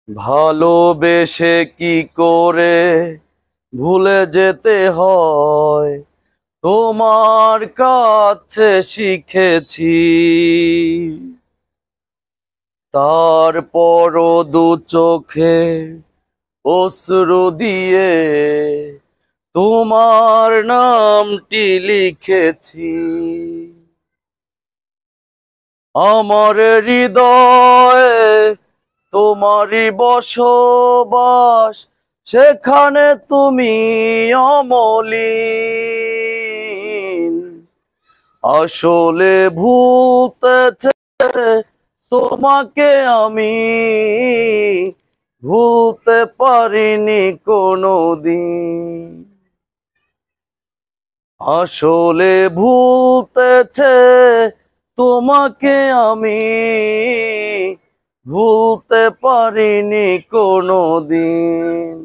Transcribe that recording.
ভালোবেসে কি করে ভুলে যেতে হয়, তোমার কাছে শিখেছি। তারপরও দু চোখে অশ্রু দিয়ে তোমার নামটি লিখেছি। আমার হৃদয়ে তোমারই বসবাস, সেখানে তুমি অমলিন। আসলে ভুলতে তোমাকে আমি ভুলতে পারিনি কোনোদিন। আসলে ভুলতেছে তোমাকে আমি ভুলতে পারিনি কোনোদিন।